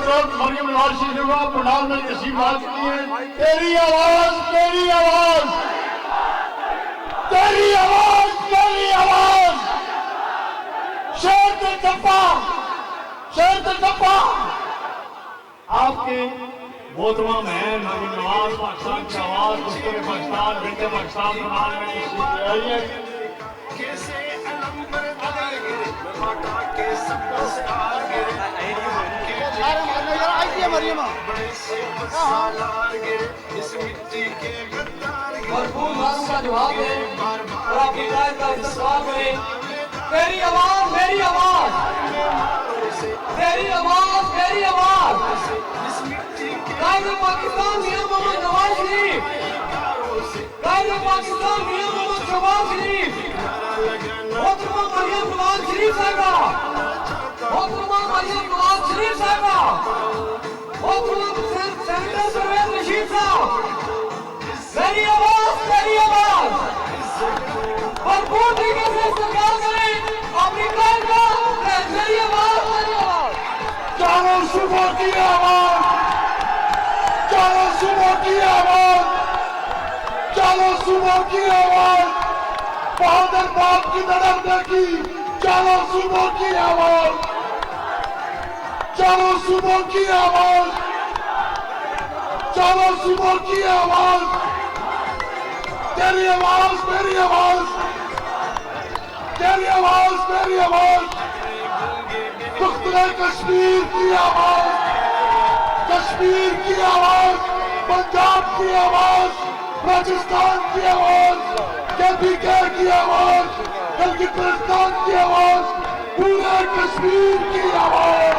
وقت مریم نواز شریف کو پنڈال میں تشریف لا چکی ہیں. تیری آواز تیری آواز تیری آواز تیری آواز شیر تے ٹپا شیر تے ٹپا. آپ کے محترمہ بہن مریم نواز پاکستان کی آواز دستور پاکستان بنت پاکستان پنڈال میں تشریف لے آئی ہے. مرحوم نام کا جواب ہے اور آپ کی قائد کا استقبال ہے. تیری آواز میری آواز تیری آواز میری آواز. قائد پاکستان میاں محمد نواز شریف قائد پاکستان میاں محمد شہباز شریف محترمہ مریم نواز شریف صاحبہ محترمہ مریم نواز شریف صاحبہ محترمہ سینیٹر پرویز رشید صاحب. میری آواز میری آواز بھرپور طریقے سے استقبال کریں امریکہ کا. میری آواز میری آواز. چاروں صوبوں کی آواز چاروں صوبوں کی آواز چاروں صوبوں کی آواز بہادر باپ کی طرف دیکھی. چاروں صوبوں کی آواز چاروں صوبوں کی آواز چاروں صوبوں کی آواز. تیری آواز میری آواز تیری آواز میری آواز. دخترے کشمیر کی آواز کشمیر کی آواز پنجاب کی آواز راجستھان کی آواز KPK کی آواز گلگت کی آواز پورے کشمیر کی آواز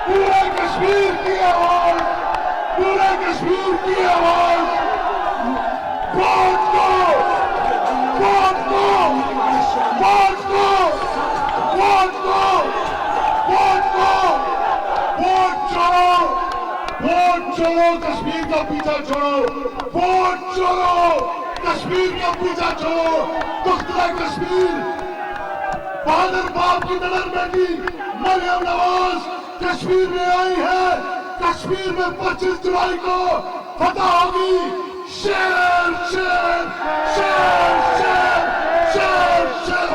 پورے کشمیر کی آواز پورے کشمیر کی آواز. ووٹ دو ووٹ دو ووٹ دو ووٹ دو ووٹ دو ووٹ چھوڑو ووٹ چھوڑو کشمیر کا پیچھا چھوڑو ووٹ چھوڑو کشمیر کا پیچھا چھوڑو. دخترہ کشمیر بہادر باپ کی نظر بیٹی مریم نواز کشمیر میں آئی ہے. کشمیر میں 25 جولائی کو فتح ہوگی. شیر شیر شیر شیر شیر شیر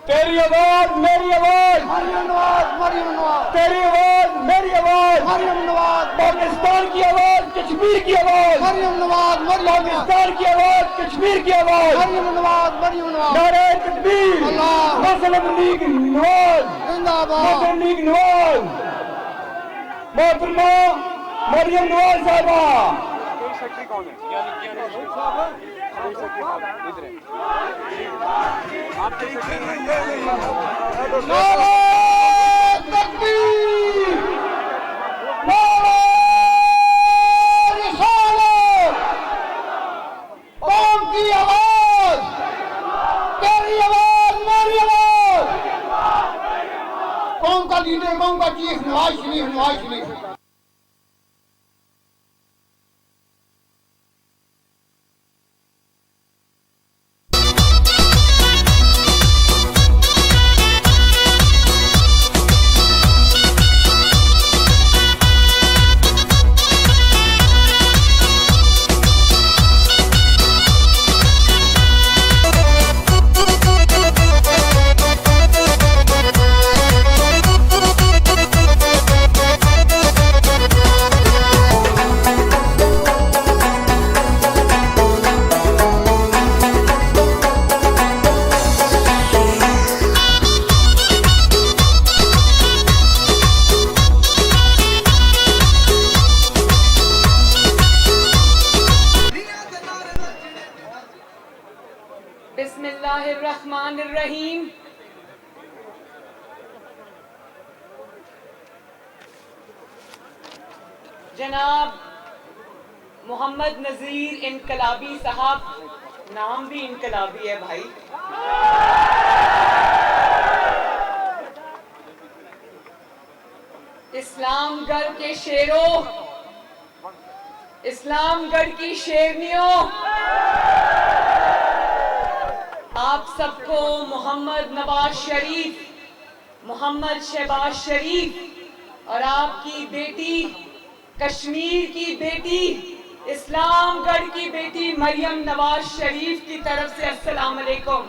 تیری آواز میری آواز مریم نواز مریم نواز تیری آواز میری آواز. مریم نواز پاکستان کی آواز کشمیر کی آواز مریم نواز مریم نواز پاکستان کی آواز کشمیر کی آواز. مریم نواز مریم نواز. نعرہ تکبیر اللہ مسلم لیگ نواز زندہ باد. مسلم لیگ نواز. محترمہ مریم نواز صاحبہ. نعرہ تکبیر نعرہ رسالت. قوم کی آواز تیری آواز میری آواز. قوم کا لیڈر قوم کا چیف نواز شریف نواز شریف. بسم اللہ الرحمن الرحیم. جناب محمد نذیر انقلابی صاحب، نام بھی انقلابی ہے بھائی. اسلام گڑھ کے شیروں، اسلام گڑھ کی شیرنیوں، آپ سب کو محمد نواز شریف، محمد شہباز شریف اور آپ کی بیٹی کشمیر کی بیٹی اسلام گڑھ کی بیٹی مریم نواز شریف کی طرف سے السلام علیکم.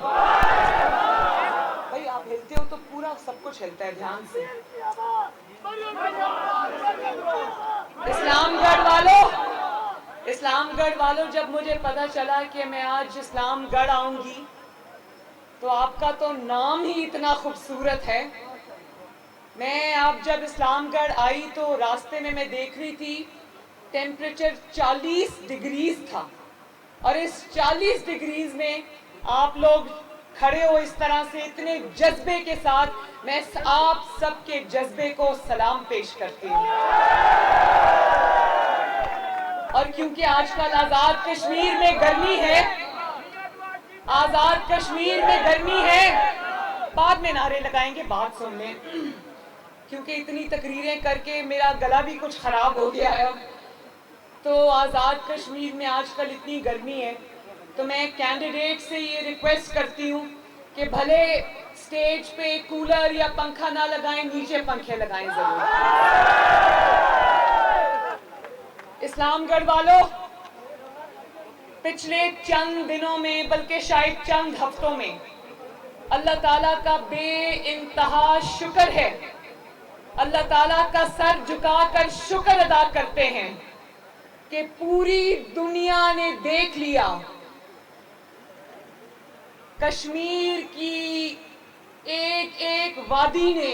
بھائی آپ ہلتے ہو تو پورا سب کچھ ہلتا ہے, دھیان سے. اسلام گڑھ والوں جب مجھے پتا چلا کہ میں آج اسلام گڑھ آؤں گی تو آپ کا تو نام ہی اتنا خوبصورت ہے. میں آپ جب اسلام گڑھ آئی تو راستے میں دیکھ رہی تھی ٹیمپریچر 40 ڈگریز تھا, اور اس 40 ڈگریز میں آپ لوگ کھڑے ہو اس طرح سے اتنے جذبے کے ساتھ. میں آپ سب کے جذبے کو سلام پیش کرتی ہوں. اور کیونکہ آج کل آزاد کشمیر میں گرمی ہے, آزاد کشمیر میں گرمی ہے, بعد میں نعرے لگائیں گے, بات سن لیں, کیونکہ اتنی تقریریں کر کے میرا گلا بھی کچھ خراب ہو گیا ہے. تو آزاد کشمیر میں آج کل اتنی گرمی ہے تو میں کینڈیڈیٹ سے یہ ریکویسٹ کرتی ہوں کہ بھلے سٹیج پہ کولر یا پنکھا نہ لگائیں, نیچے پنکھے لگائیں ضرور. اسلام گڑھ والوں, پچھلے چند دنوں میں بلکہ شاید چند ہفتوں میں اللہ تعالیٰ کا بے انتہا شکر ہے, اللہ تعالیٰ کا سر جھکا کر شکر ادا کرتے ہیں کہ پوری دنیا نے دیکھ لیا کشمیر کی ایک ایک وادی نے,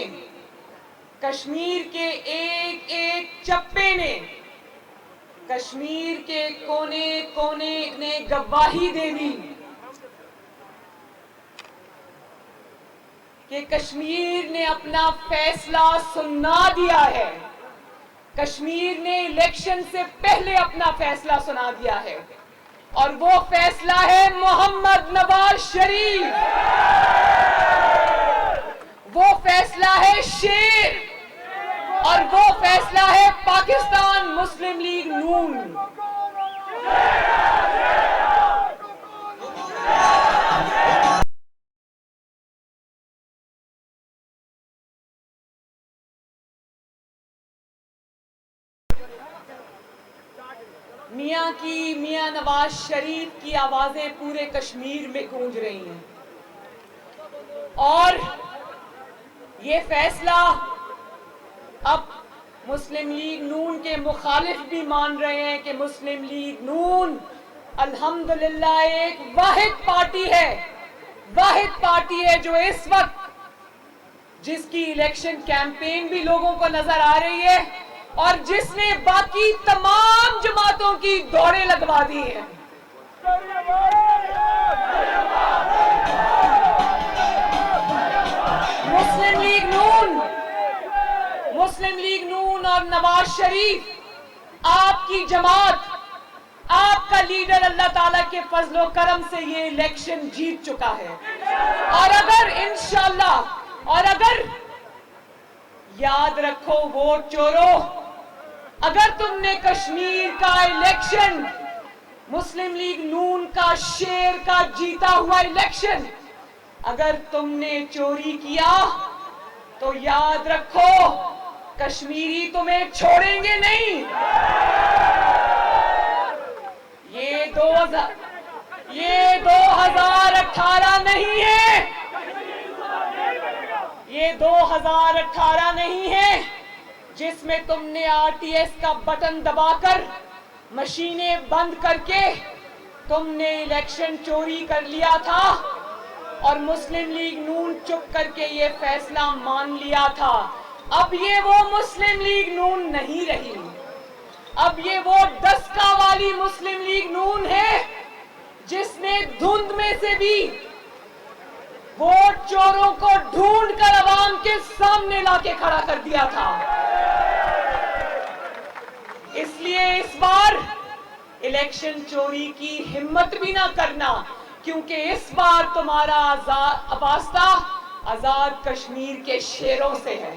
کشمیر کے ایک ایک چپے نے, کشمیر کے کونے کونے نے گواہی دے دی کہ کشمیر نے اپنا فیصلہ سنا دیا ہے. کشمیر نے الیکشن سے پہلے اپنا فیصلہ سنا دیا ہے, اور وہ فیصلہ ہے محمد نواز شریف. وہ فیصلہ ہے شیر, اور وہ فیصلہ ہے پاکستان مسلم لیگ نون. میاں نواز شریف کی آوازیں پورے کشمیر میں گونج رہی ہیں, اور یہ فیصلہ اب مسلم لیگ نون کے مخالف بھی مان رہے ہیں کہ مسلم لیگ نون الحمدللہ ایک واحد پارٹی ہے جو اس وقت جس کی الیکشن کیمپین بھی لوگوں کو نظر آ رہی ہے, اور جس نے باقی تمام جماعتوں کی دوڑیں لگوا دی ہیں. مسلم لیگ نون اور نواز شریف, آپ کی جماعت, آپ کا لیڈر اللہ تعالیٰ کے فضل و کرم سے یہ الیکشن جیت چکا ہے. اور اگر انشاءاللہ, اور اگر یاد رکھو ووٹ چورو, اگر تم نے کشمیر کا الیکشن, مسلم لیگ نون کا شیر کا جیتا ہوا الیکشن اگر تم نے چوری کیا تو یاد رکھو کشمیری تمہیں چھوڑیں گے نہیں. یہ 2018 نہیں ہے, یہ 2018 نہیں ہے جس میں تم نے RTS کا بٹن دبا کر, مشینیں بند کر کے تم نے الیکشن چوری کر لیا تھا اور مسلم لیگ نون چپ کر کے یہ فیصلہ مان لیا تھا. اب یہ وہ مسلم لیگ نون نہیں رہی, اب یہ وہ دسکا والی مسلم لیگ نون ہے جس نے دھند میں سے بھی ووٹ چوروں کو ڈھونڈ کر عوام کے سامنے لا کے کھڑا کر دیا تھا. اس لیے اس بار الیکشن چوری کی ہمت بھی نہ کرنا, کیونکہ اس بار تمہارا واسطہ آزاد کشمیر کے شیروں سے ہے.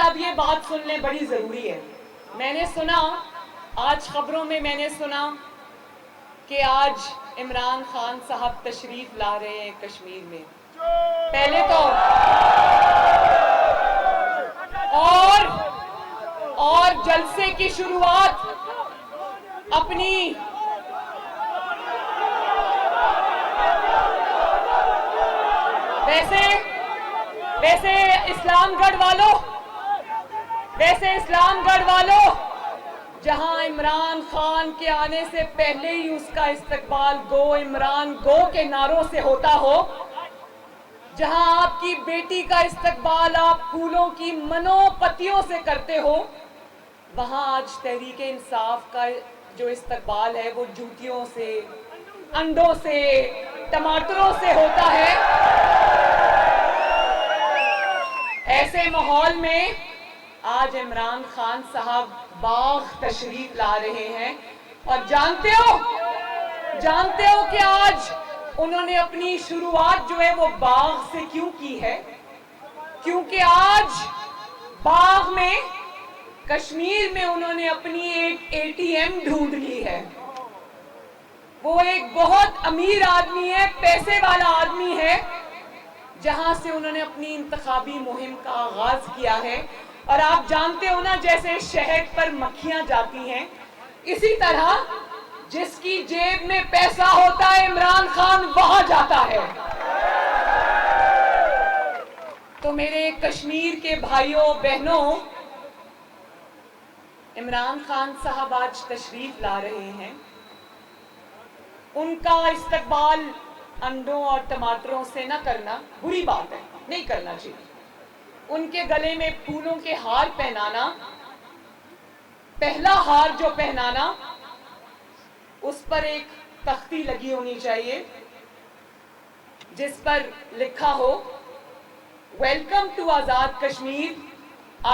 اب یہ بات سن لیں، بڑی ضروری ہے. میں نے سنا آج خبروں میں، میں نے سنا کہ آج عمران خان صاحب تشریف لا رہے ہیں کشمیر میں. پہلے تو اور جلسے کی شروعات اپنی ویسے اسلام گڑھ والوں جہاں عمران خان کے آنے سے پہلے ہی اس کا استقبال گو عمران گو کے نعروں سے ہوتا ہو، جہاں آپ کی بیٹی کا استقبال آپ پھولوں کی منو پتیوں سے کرتے ہو، وہاں آج تحریک انصاف کا جو استقبال ہے وہ جوتیوں سے، انڈوں سے، ٹماٹروں سے ہوتا ہے. ایسے ماحول میں آج عمران خان صاحب باغ تشریف لا رہے ہیں، اور جانتے ہو کہ آج انہوں نے اپنی شروعات جو ہے وہ باغ سے کیوں کی ہے؟ کیونکہ آج باغ میں، کشمیر میں انہوں نے اپنی ایک ATM ڈھونڈ لی ہے. وہ ایک بہت امیر آدمی ہے، پیسے والا آدمی ہے، جہاں سے انہوں نے اپنی انتخابی مہم کا آغاز کیا ہے. اور آپ جانتے ہو نا، جیسے شہد پر مکھیاں جاتی ہیں، اسی طرح جس کی جیب میں پیسہ ہوتا ہے عمران خان وہاں جاتا ہے. تو میرے کشمیر کے بھائیوں بہنوں، عمران خان صاحب آج تشریف لا رہے ہیں. ان کا استقبال انڈوں اور ٹماٹروں سے نہ کرنا بری بات ہے، نہیں کرنا چاہیے. ان کے گلے میں پھولوں کے ہار پہنانا، پہلا ہار جو پہنانا، اس پر ایک تختی لگی ہونی چاہیے جس پر لکھا ہو ویلکم ٹو آزاد کشمیر،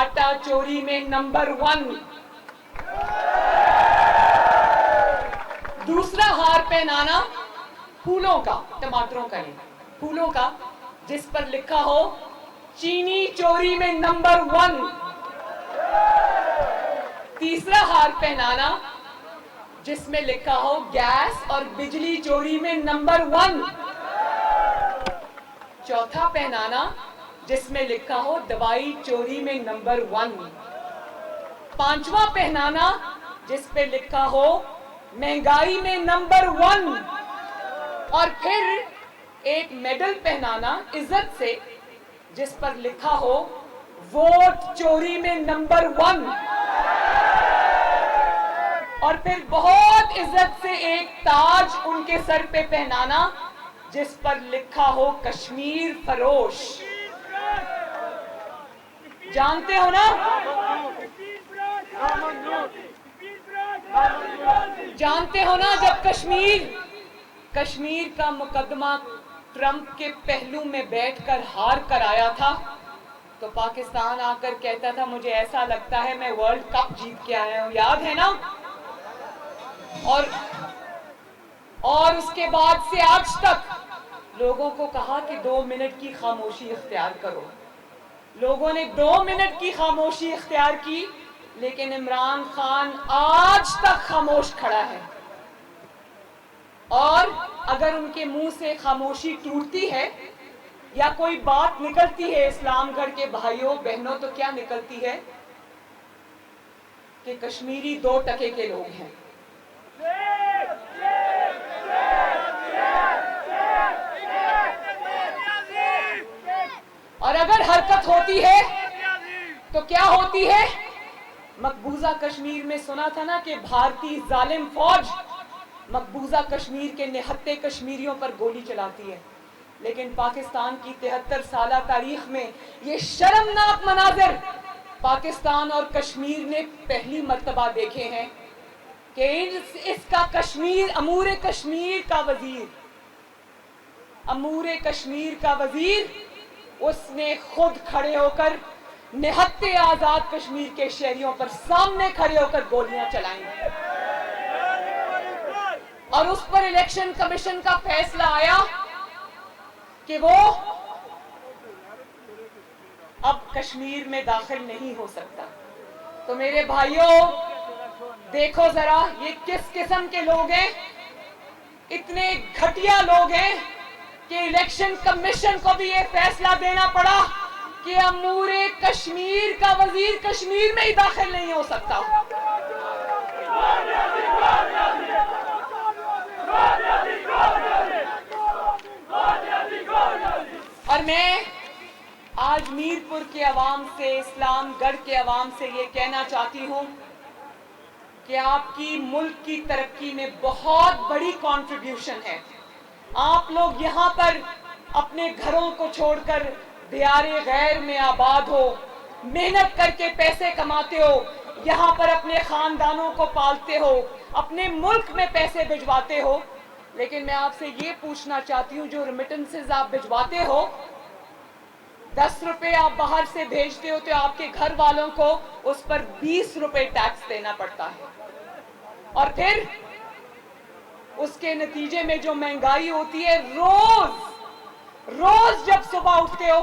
آٹا چوری میں نمبر 1. دوسرا ہار پہنانا پھولوں کا، ٹماٹروں کا نہیں، پھولوں کا، جس پر لکھا ہو چینی چوری میں نمبر 1. تیسرا ہار پہنانا جس میں لکھا ہو گیس اور بجلی چوری میں نمبر 1. چوتھا پہنانا جس میں لکھا ہو دوائی چوری میں نمبر 1. پانچواں پہنانا جس پہ لکھا ہو مہنگائی میں نمبر 1. اور پھر ایک میڈل پہنانا عزت سے جس پر لکھا ہو ووٹ چوری میں نمبر 1. اور پھر بہت عزت سے ایک تاج ان کے سر پہ پہنانا جس پر لکھا ہو کشمیر فروش. جانتے ہو نا، جب کشمیر کا مقدمہ ٹرمپ کے پہلو میں بیٹھ کر ہار کر آیا تھا تو پاکستان آ کر کہتا تھا مجھے ایسا لگتا ہے میں ورلڈ کپ جیت کے آیا ہوں، یاد ہے نا؟ اور اس کے بعد سے آج تک لوگوں کو کہا کہ 2 منٹ کی خاموشی اختیار کرو. لوگوں نے 2 منٹ کی خاموشی اختیار کی، لیکن عمران خان آج تک خاموش کھڑا ہے. اور اگر ان کے منہ سے خاموشی ٹوٹتی ہے یا کوئی بات نکلتی ہے اسلام گھر کے بھائیوں بہنوں، تو کیا نکلتی ہے کہ کشمیری 2 ٹکے کے لوگ ہیں. اور اگر حرکت ہوتی ہے تو کیا ہوتی ہے؟ مقبوضہ کشمیر میں سنا تھا نا کہ بھارتی ظالم فوج مقبوضہ کشمیر کے نہتے کشمیریوں پر گولی چلاتی ہے. لیکن پاکستان کی 73 سالہ تاریخ میں یہ شرمناک مناظر پاکستان اور کشمیر نے پہلی مرتبہ دیکھے ہیں کہ اس کا امور کشمیر کا وزیر اس نے خود کھڑے ہو کر نہتے آزاد کشمیر کے شہریوں پر سامنے کھڑے ہو کر گولیاں چلائیں. اور اس پر الیکشن کمیشن کا فیصلہ آیا کہ وہ اب کشمیر میں داخل نہیں ہو سکتا۔ تو میرے بھائیوں، دیکھو ذرا یہ کس قسم کے لوگ ہیں، اتنے گھٹیا لوگ ہیں کہ الیکشن کمیشن کو بھی یہ فیصلہ دینا پڑا کہ امور کشمیر کا وزیر کشمیر میں ہی داخل نہیں ہو سکتا۔ اور میں آج میرپور کے عوام سے، اسلام گڑھ کے عوام سے یہ کہنا چاہتی ہوں کہ آپ کی ملک کی ترقی میں بہت بڑی کنٹریبیوشن ہے۔ آپ لوگ یہاں پر اپنے گھروں کو چھوڑ کر دیار غیر میں آباد ہو، محنت کر کے پیسے کماتے ہو، یہاں پر اپنے خاندانوں کو پالتے ہو، اپنے ملک میں پیسے بھجواتے ہو، لیکن میں آپ سے یہ پوچھنا چاہتی ہوں جو ریمیٹنسز آپ بھجواتے ہو، 10 روپے آپ باہر سے بھیجتے ہو تو آپ کے گھر والوں کو اس پر 20 روپے ٹیکس دینا پڑتا ہے، اور پھر اس کے نتیجے میں جو مہنگائی ہوتی ہے، روز جب صبح اٹھتے ہو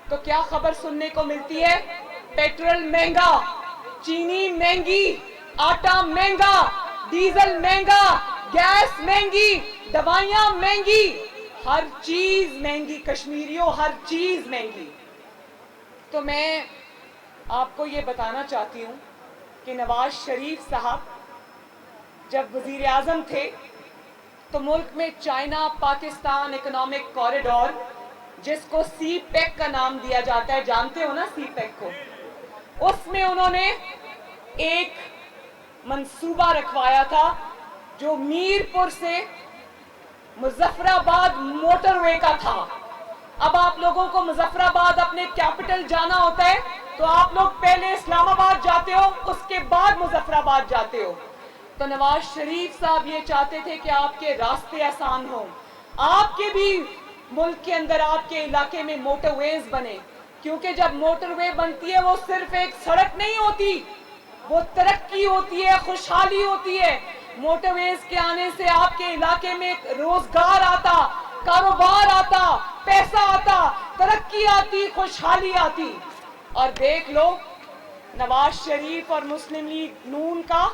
تو کیا خبر سننے کو ملتی ہے؟ پیٹرول مہنگا، چینی مہنگی، آٹا مہنگا، ڈیزل مہنگا، گیس مہنگی، دوائیاں مہنگی، ہر چیز مہنگی، کشمیریوں ہر چیز مہنگی۔ تو میں آپ کو یہ بتانا چاہتی ہوں کہ نواز شریف صاحب جب وزیر اعظم تھے تو ملک میں چائنا پاکستان اکنامک کوریڈور، جس کو سی پیک کا نام دیا جاتا ہے، جانتے ہو نا سی پیک کو، اس میں انہوں نے ایک منصوبہ رکھوایا تھا جو میرپور سے مظفر آباد موٹر وے کا تھا۔ اب آپ لوگوں کو مظفر آباد اپنے کیپٹل جانا ہوتا ہے تو آپ لوگ پہلے اسلام آباد جاتے ہو، اس کے بعد مظفر آباد جاتے ہو۔ تو نواز شریف صاحب یہ چاہتے تھے کہ آپ کے راستے آسان ہوں، آپ کے بھی ملک کے اندر، آپ کے علاقے میں موٹر ویز بنے، کیونکہ جب موٹر وے بنتی ہے وہ صرف ایک سڑک نہیں ہوتی، وہ ترقی ہوتی ہے، خوشحالی ہوتی ہے۔ موٹر ویز کے آنے سے آپ کے علاقے میں روزگار آتا، کاروبار آتا، پیسہ آتا، ترقی آتی، خوشحالی آتی۔ اور دیکھ لو نواز شریف اور مسلم لیگ نون کا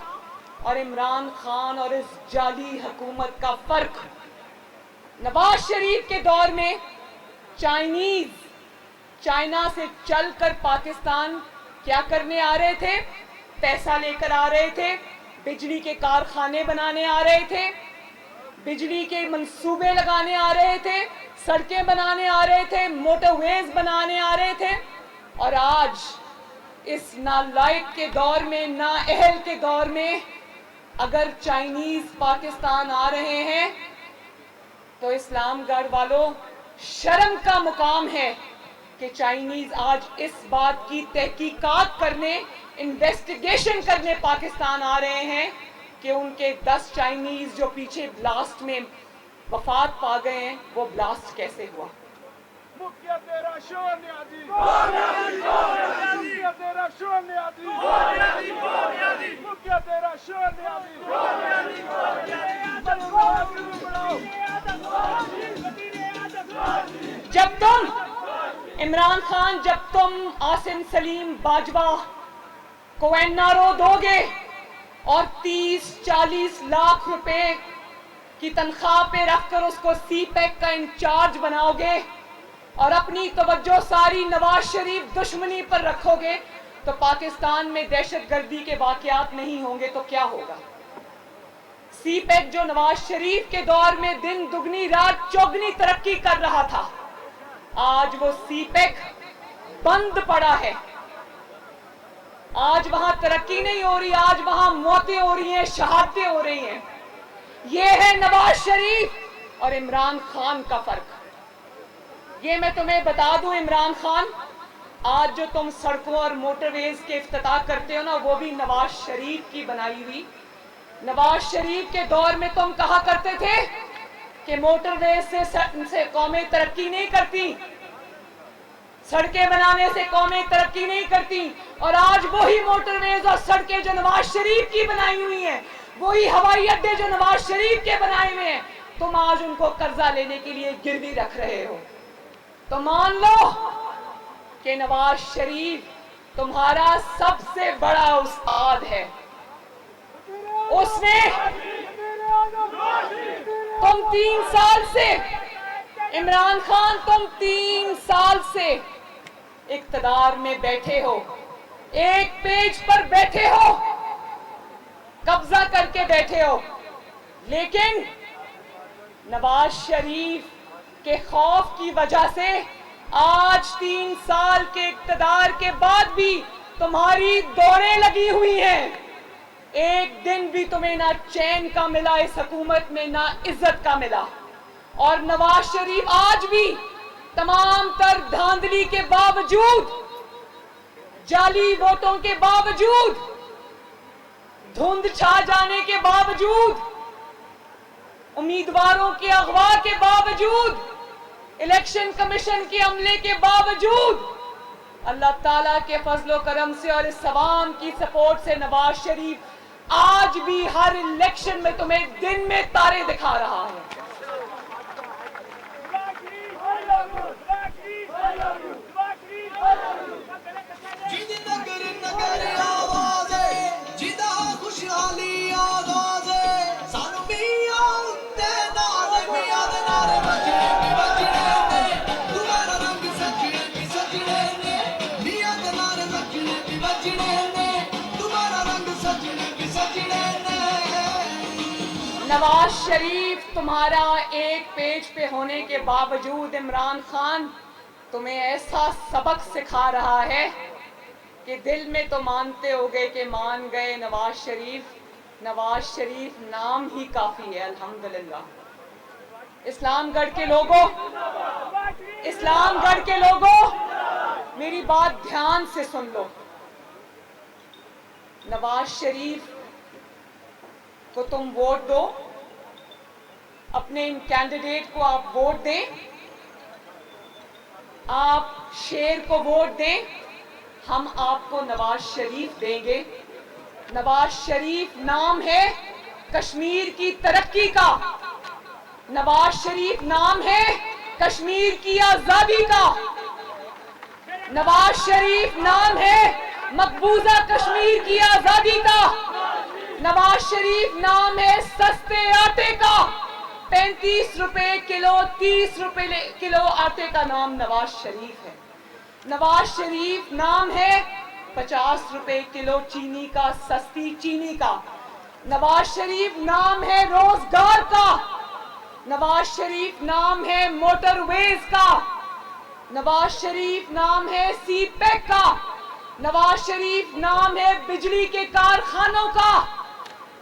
اور عمران خان اور اس جعلی حکومت کا فرق۔ نواز شریف کے دور میں چائنا سے چل کر پاکستان کیا کرنے آ رہے تھے؟ پیسہ لے کر آ رہے تھے، بجلی کے کارخانے بنانے آ رہے تھے، بجلی کے منصوبے لگانے آ رہے تھے، سڑکیں بنانے آ رہے تھے، موٹر ویز بنانے آ رہے تھے۔ اور آج اس نالائق کے دور میں، نااہل کے دور میں، اگر چائنیز پاکستان آ رہے ہیں تو اسلام گڑھ والوں، شرم کا مقام ہے کہ چائنیز آج اس بات کی تحقیقات کرنے، انویسٹیگیشن کرنے پاکستان آ رہے ہیں کہ ان کے 10 چائنیز جو پیچھے بلاسٹ میں وفات پا گئے ہیں، وہ بلاسٹ کیسے ہوا۔ مکیا تیرا شور نیازی، مکیا تیرا شور نیازی، مکیا تیرا شور نیازی۔ جب تم عمران خان، جب تم عاصم سلیم باجوہ کو این آر او دو گے اور 30-40 لاکھ روپے کی تنخواہ پہ رکھ کر اس کو سی پیک کا انچارج بناؤ گے اور اپنی توجہ ساری نواز شریف دشمنی پر رکھو گے تو پاکستان میں دہشت گردی کے واقعات نہیں ہوں گے تو کیا ہوگا؟ سی پیک جو نواز شریف کے دور میں دن دگنی رات چوگنی ترقی کر رہا تھا، آج وہ سی پیک بند پڑا ہے۔ آج وہاں ترقی نہیں ہو رہی، آج وہاں موتیں ہو رہی ہیں، شہادتیں ہو رہی ہیں۔ یہ ہے نواز شریف اور عمران خان کا فرق۔ یہ میں تمہیں بتا دوں، عمران خان، آج جو تم سڑکوں اور موٹر ویز کے افتتاح کرتے ہو نا، وہ بھی نواز شریف کی بنائی ہوئی۔ نواز شریف کے دور میں تم کہا کرتے تھے کہ موٹر ویز سے قومیں ترقی نہیں کرتی، سڑکیں بنانے سے قومیں ترقی نہیں کرتی، اور آج وہی موٹر ویز اور سڑکیں جو نواز شریف کی بنائی ہوئی ہیں، وہی ہوائی اڈے جو نواز شریف کے بنائے ہوئے ہیں، تم آج ان کو قرضہ لینے کے لیے گروی رکھ رہے ہو۔ تو مان لو کہ نواز شریف تمہارا سب سے بڑا استاد ہے. اس نے تم 3 سال سے عمران خان تم 3 سال سے اقتدار میں بیٹھے ہو, ایک پیج پر بیٹھے ہو, قبضہ کر کے بیٹھے ہو, لیکن نواز شریف کے خوف کی وجہ سے آج 3 سال کے اقتدار کے بعد بھی تمہاری دوڑیں لگی ہوئی ہیں. ایک دن بھی تمہیں نہ چین کا ملا اس حکومت میں, نہ عزت کا ملا. اور نواز شریف آج بھی تمام تر دھاندلی کے باوجود, جعلی ووٹوں کے باوجود, دھند چھا جانے کے باوجود, امیدواروں کے اغوا کے باوجود, الیکشن کمیشن کے عملے کے باوجود, اللہ تعالیٰ کے فضل و کرم سے اور اس عوام کی سپورٹ سے نواز شریف آج بھی ہر الیکشن میں تمہیں دن میں تارے دکھا رہا ہے. نواز شریف تمہارا ایک پیج پہ ہونے کے باوجود عمران خان تمہیں ایسا سبق سکھا رہا ہے کہ دل میں تو مانتے ہو گئے کہ مان گئے. نواز شریف نام ہی کافی ہے. الحمدللہ. اسلام گڑھ کے لوگوں میری بات دھیان سے سن لو. نواز شریف کو تم ووٹ دو, اپنے ان کینڈیڈیٹ کو آپ ووٹ دیں, آپ شیر کو ووٹ دیں, ہم آپ کو نواز شریف دیں گے. نواز شریف نام ہے کشمیر کی ترقی کا, نواز شریف نام ہے کشمیر کی آزادی کا, نواز شریف نام ہے مقبوضہ کشمیر کی آزادی کا, نواز شریف نام ہے سستے آٹے کا. 35 روپے کلو 30 روپے کلو آٹے کا نام نواز شریف ہے. نواز شریف نام ہے 50 روپے کلو چینی کا, سستی چینی کا. نواز شریف نام ہے روزگار کا. نواز شریف نام ہے موٹر ویز کا. نواز شریف نام ہے سی پیک کا. نواز شریف نام ہے بجلی کے کارخانوں کا.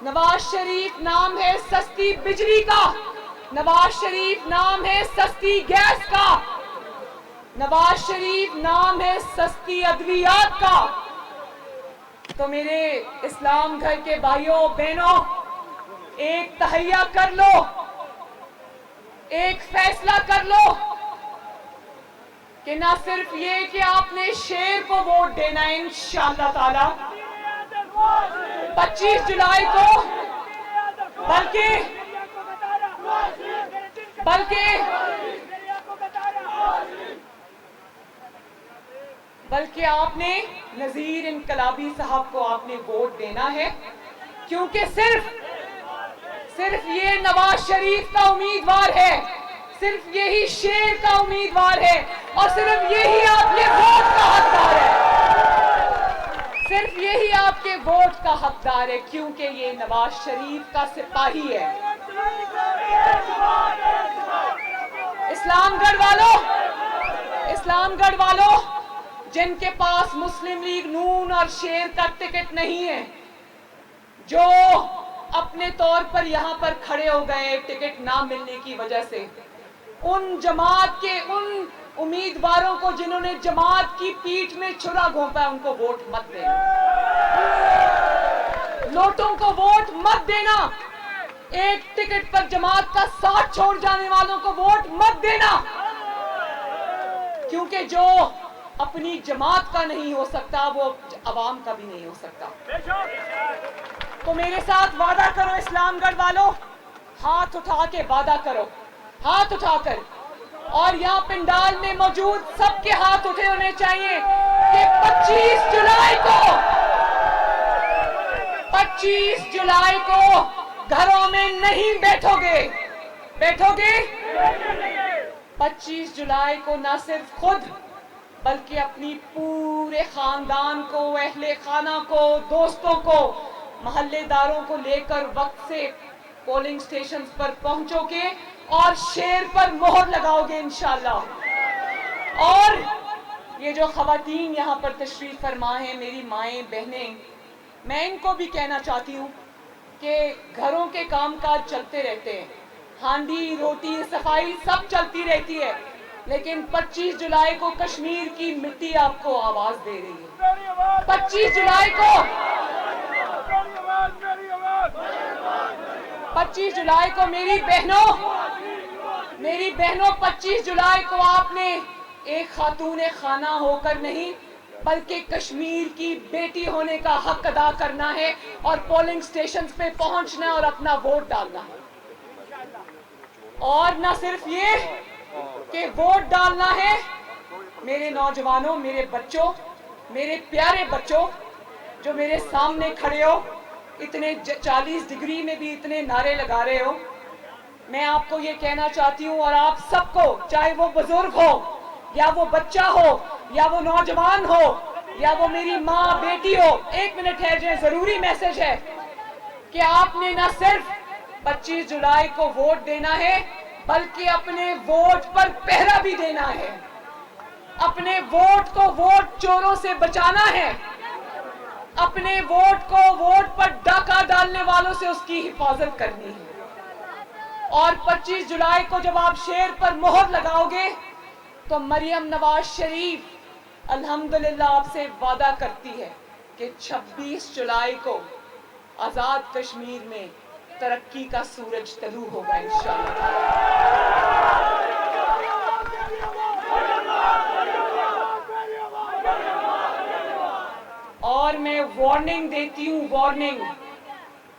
نواز شریف نام ہے سستی بجلی کا. نواز شریف نام ہے سستی گیس کا. نواز شریف نام ہے سستی ادویات کا. تو میرے اسلام گھر کے بھائیوں بہنوں, ایک تہیہ کر لو, ایک فیصلہ کر لو کہ نہ صرف یہ کہ آپ نے شیر کو ووٹ دینا ہے انشاءاللہ تعالی 25 جولائی کو, بلکہ آپ نے نذیر انقلابی صاحب کو آپ نے ووٹ دینا ہے, کیونکہ صرف یہ نواز شریف کا امیدوار ہے, صرف یہی شیر کا امیدوار ہے, اور صرف یہی آپ کے ووٹ کا حقدار ہے, صرف یہی آپ کے ووٹ کا حقدار ہے, کیونکہ یہ نواز شریف کا سپاہی ہے. اسلام گڑھ والوں جن کے پاس مسلم لیگ نون اور شیر کا ٹکٹ نہیں ہے, جو اپنے طور پر یہاں پر کھڑے ہو گئے ٹکٹ نہ ملنے کی وجہ سے, ان جماعت کے ان امیدواروں کو جنہوں نے جماعت کی پیٹھ میں چھرا گھونپا ہے, ان کو ووٹ مت دینا. نوٹوں کو ووٹ مت دینا. ایک ٹکٹ پر جماعت کا ساتھ چھوڑ جانے والوں کو ووٹ مت دینا, کیونکہ جو اپنی جماعت کا نہیں ہو سکتا وہ عوام کا بھی نہیں ہو سکتا. تو میرے ساتھ وعدہ کرو اسلام گڑھ والوں, ہاتھ اٹھا کے وعدہ کرو, ہاتھ اٹھا کر, اور یہاں پنڈال میں موجود سب کے ہاتھ اٹھے ہونے چاہیے کہ 25 جولائی کو گھروں میں نہیں بیٹھو گے 25 جولائی کو نہ صرف خود بلکہ اپنی پورے خاندان کو، اہل خانہ کو، دوستوں کو، محلے داروں کو لے کر وقت سے پولنگ سٹیشنز پر پہنچو گے اور شیر پر مہر لگاؤ گے انشاءاللہ۔ اور یہ جو خواتین یہاں پر تشریف فرما ہیں، میری مائیں بہنیں، میں ان کو بھی کہنا چاہتی ہوں کہ گھروں کے کام کاج چلتے رہتے ہیں، ہانڈی روٹی صفائی سب چلتی رہتی ہے، لیکن 25 جولائی کو کشمیر کی مٹی آپ کو آواز دے رہی ہے۔ 25 جولائی کو 25 جولائی کو میری بہنوں 25 جولائی کو آپ نے ایک خاتون خانہ ہو کر نہیں بلکہ کشمیر کی بیٹی ہونے کا حق ادا کرنا ہے اور پولنگ سٹیشنز پہ پہنچنا ہے اور اپنا ووٹ ڈالنا ہے۔ اور نہ صرف یہ کہ ووٹ ڈالنا ہے، میرے نوجوانوں، میرے بچوں، میرے پیارے بچوں جو میرے سامنے کھڑے ہو، اتنے 40 ڈگری میں بھی اتنے نعرے لگا رہے ہو، میں آپ کو یہ کہنا چاہتی ہوں اور آپ سب کو، چاہے وہ بزرگ ہو یا وہ بچہ ہو یا وہ نوجوان ہو یا وہ میری ماں بیٹی ہو، ایک منٹ ہے جو ضروری میسج ہے کہ آپ نے نہ صرف 25 جولائی کو ووٹ دینا ہے بلکہ اپنے ووٹ پر پہرا بھی دینا ہے، اپنے ووٹ کو ووٹ چوروں سے بچانا ہے، اپنے ووٹ کو ووٹ پر ڈاکہ ڈالنے والوں سے اس کی حفاظت کرنی ہے۔ اور 25 جولائی کو جب آپ شیر پر مہر لگاؤ گے تو مریم نواز شریف الحمدللہ آپ سے وعدہ کرتی ہے کہ 26 جولائی کو آزاد کشمیر میں ترقی کا سورج طلوع ہوگا انشاءاللہ۔ اور میں وارننگ دیتی ہوں،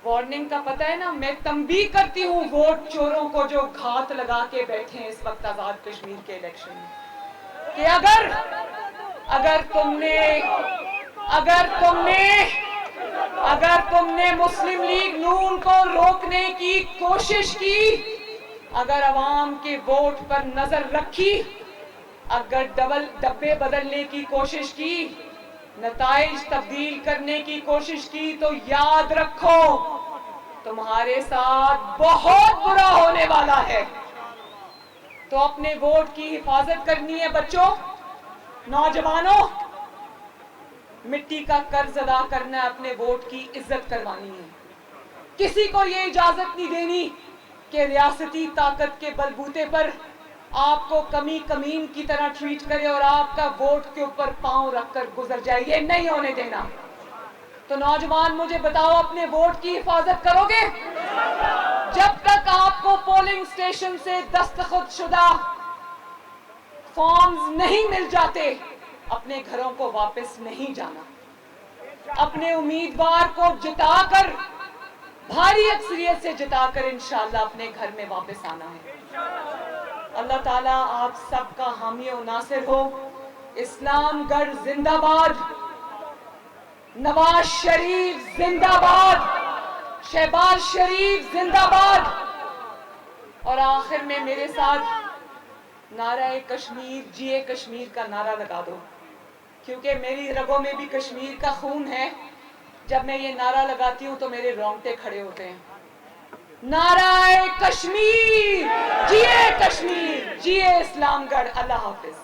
وارننگ کا پتہ ہے نا، میں تنبیہ کرتی ہوں ووٹ چوروں کو جو گھات لگا کے بیٹھے ہیں اس وقت آزاد کشمیر کے الیکشن میں، کہ اگر تم نے مسلم لیگ نون کو روکنے کی کوشش کی، اگر عوام کے ووٹ پر نظر رکھی، اگر ڈبے بدلنے کی کوشش کی، نتائج تبدیل کرنے کی کوشش کی، تو یاد رکھو تمہارے ساتھ بہت برا ہونے والا ہے۔ تو اپنے ووٹ کی حفاظت کرنی ہے بچوں، نوجوانوں، مٹی کا قرض ادا کرنا ہے، اپنے ووٹ کی عزت کروانی ہے۔ کسی کو یہ اجازت نہیں دینی کہ ریاستی طاقت کے بلبوتے پر آپ کو کمین کی طرح ٹریٹ کرے اور آپ کا ووٹ کے اوپر پاؤں رکھ کر گزر جائے، یہ نہیں ہونے دینا۔ تو نوجوان مجھے بتاؤ، اپنے ووٹ کی حفاظت کرو گے؟ جب تک آپ کو پولنگ سٹیشن سے دستخط شدہ فارمز نہیں مل جاتے، اپنے گھروں کو واپس نہیں جانا، اپنے امیدوار کو جتا کر، بھاری اکثریت سے جتا کر انشاءاللہ اپنے گھر میں واپس آنا ہے۔ اللہ تعالیٰ آپ سب کا حامی و ناصر ہو۔ اسلام گڑھ زندہ باد، نواز شریف زندہ باد، شہباز شریف زندہ باد۔ اور آخر میں میرے ساتھ نعرہ کشمیر، جیے کشمیر کا نعرہ لگا دو، کیونکہ میری رگوں میں بھی کشمیر کا خون ہے۔ جب میں یہ نعرہ لگاتی ہوں تو میرے رونگٹے کھڑے ہوتے ہیں۔ نعرہ کشمیر، جیے کشمیر، جیے اسلام گڑھ۔ اللہ حافظ۔